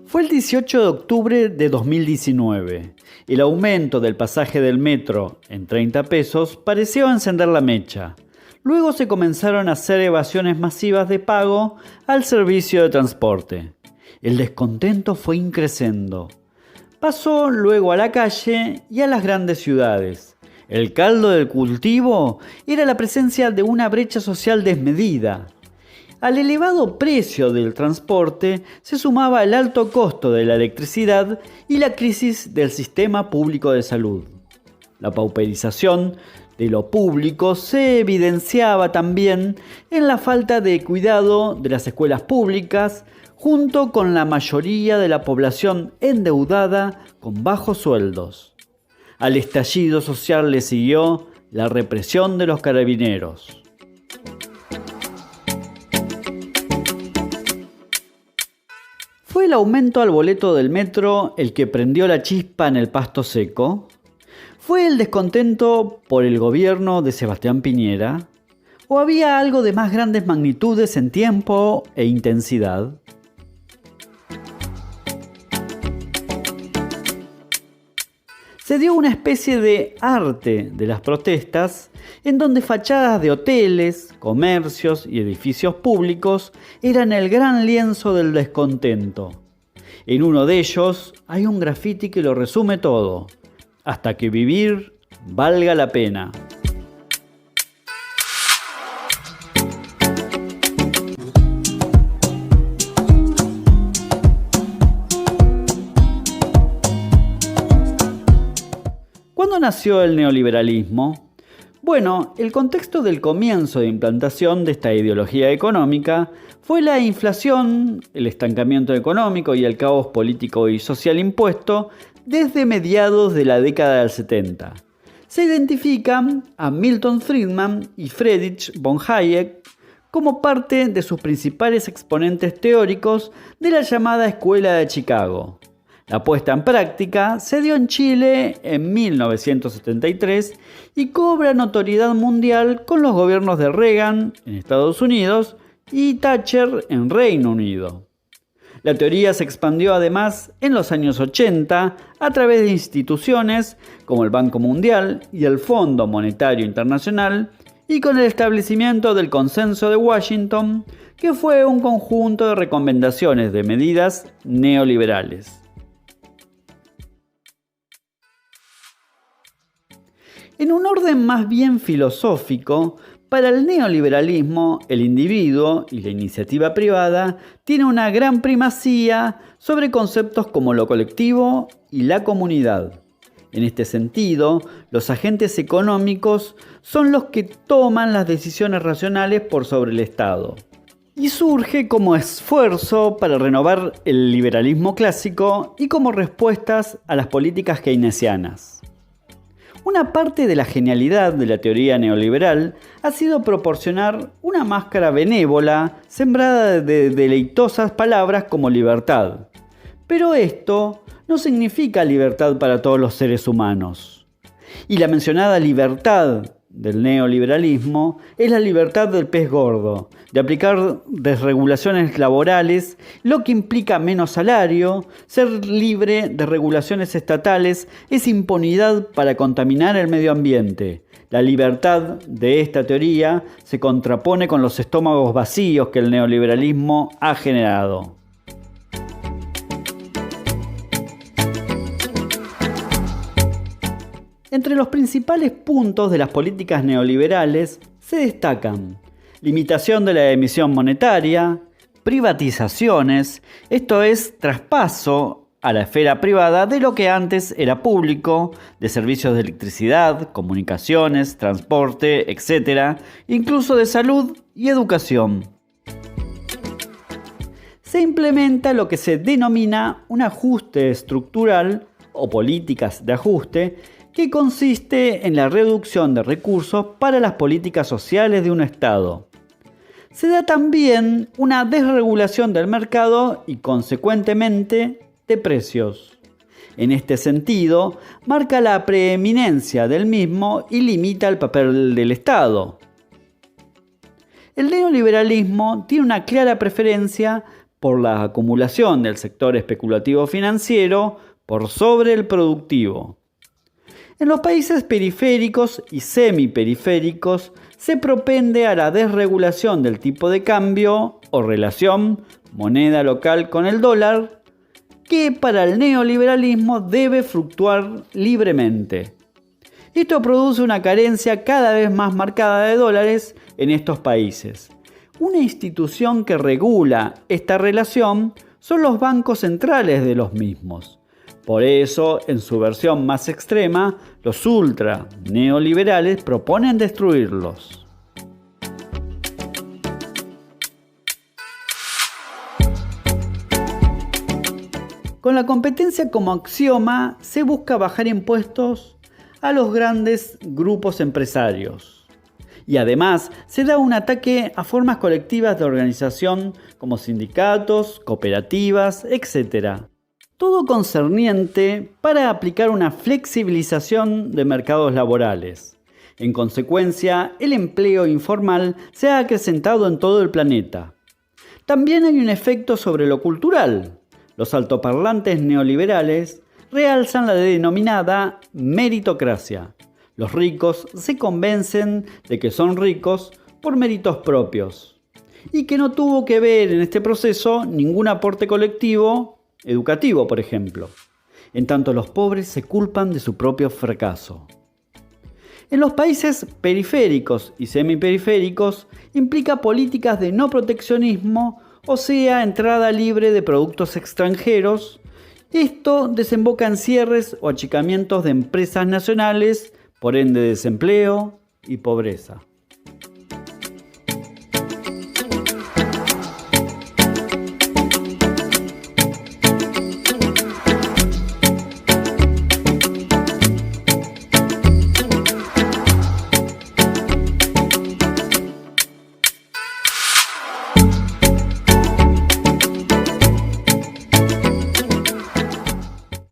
Fue el 18 de octubre de 2019. El aumento del pasaje del metro en 30 pesos pareció encender la mecha. Luego se comenzaron a hacer evasiones masivas de pago al servicio de transporte. El descontento fue increciendo. Pasó luego a la calle y a las grandes ciudades. El caldo del cultivo era la presencia de una brecha social desmedida. Al elevado precio del transporte se sumaba el alto costo de la electricidad y la crisis del sistema público de salud. La pauperización de lo público se evidenciaba también en la falta de cuidado de las escuelas públicas, junto con la mayoría de la población endeudada con bajos sueldos. Al estallido social le siguió la represión de los carabineros. ¿Fue el aumento al boleto del metro el que prendió la chispa en el pasto seco? ¿Fue el descontento por el gobierno de Sebastián Piñera? ¿O había algo de más grandes magnitudes en tiempo e intensidad? Se dio una especie de arte de las protestas, en donde fachadas de hoteles, comercios y edificios públicos eran el gran lienzo del descontento. En uno de ellos hay un grafiti que lo resume todo: hasta que vivir valga la pena. ¿Cuándo nació el neoliberalismo? Bueno, el contexto del comienzo de implantación de esta ideología económica fue la inflación, el estancamiento económico y el caos político y social impuesto desde mediados de la década del 70. Se identifican a Milton Friedman y Friedrich von Hayek como parte de sus principales exponentes teóricos de la llamada Escuela de Chicago. La puesta en práctica se dio en Chile en 1973 y cobra notoriedad mundial con los gobiernos de Reagan en Estados Unidos y Thatcher en Reino Unido. La teoría se expandió además en los años 80 a través de instituciones como el Banco Mundial y el Fondo Monetario Internacional, y con el establecimiento del Consenso de Washington, que fue un conjunto de recomendaciones de medidas neoliberales. En un orden más bien filosófico, para el neoliberalismo, el individuo y la iniciativa privada tienen una gran primacía sobre conceptos como lo colectivo y la comunidad. En este sentido, los agentes económicos son los que toman las decisiones racionales por sobre el Estado. Y surge como esfuerzo para renovar el liberalismo clásico y como respuestas a las políticas keynesianas. Una parte de la genialidad de la teoría neoliberal ha sido proporcionar una máscara benévola sembrada de deleitosas palabras como libertad. Pero esto no significa libertad para todos los seres humanos. Y la mencionada libertad del neoliberalismo es la libertad del pez gordo, de aplicar desregulaciones laborales, lo que implica menos salario. Ser libre de regulaciones estatales es impunidad para contaminar el medio ambiente. La libertad de esta teoría se contrapone con los estómagos vacíos que el neoliberalismo ha generado. Entre los principales puntos de las políticas neoliberales se destacan limitación de la emisión monetaria, privatizaciones, esto es, traspaso a la esfera privada de lo que antes era público, de servicios de electricidad, comunicaciones, transporte, etc., incluso de salud y educación. Se implementa lo que se denomina un ajuste estructural o políticas de ajuste, que consiste en la reducción de recursos para las políticas sociales de un Estado. Se da también una desregulación del mercado y, consecuentemente, de precios. En este sentido, marca la preeminencia del mismo y limita el papel del Estado. El neoliberalismo tiene una clara preferencia por la acumulación del sector especulativo financiero por sobre el productivo. En los países periféricos y semiperiféricos se propende a la desregulación del tipo de cambio o relación moneda local con el dólar, que para el neoliberalismo debe fluctuar libremente. Esto produce una carencia cada vez más marcada de dólares en estos países. Una institución que regula esta relación son los bancos centrales de los mismos. Por eso, en su versión más extrema, los ultra neoliberales proponen destruirlos. Con la competencia como axioma, se busca bajar impuestos a los grandes grupos empresarios. Y además, se da un ataque a formas colectivas de organización como sindicatos, cooperativas, etc. Todo concerniente para aplicar una flexibilización de mercados laborales. En consecuencia, el empleo informal se ha acrecentado en todo el planeta. También hay un efecto sobre lo cultural. Los altoparlantes neoliberales realzan la denominada meritocracia. Los ricos se convencen de que son ricos por méritos propios y que no tuvo que ver en este proceso ningún aporte colectivo educativo, por ejemplo. En tanto, los pobres se culpan de su propio fracaso. En los países periféricos y semiperiféricos implica políticas de no proteccionismo, o sea, entrada libre de productos extranjeros. Esto desemboca en cierres o achicamientos de empresas nacionales, por ende desempleo y pobreza.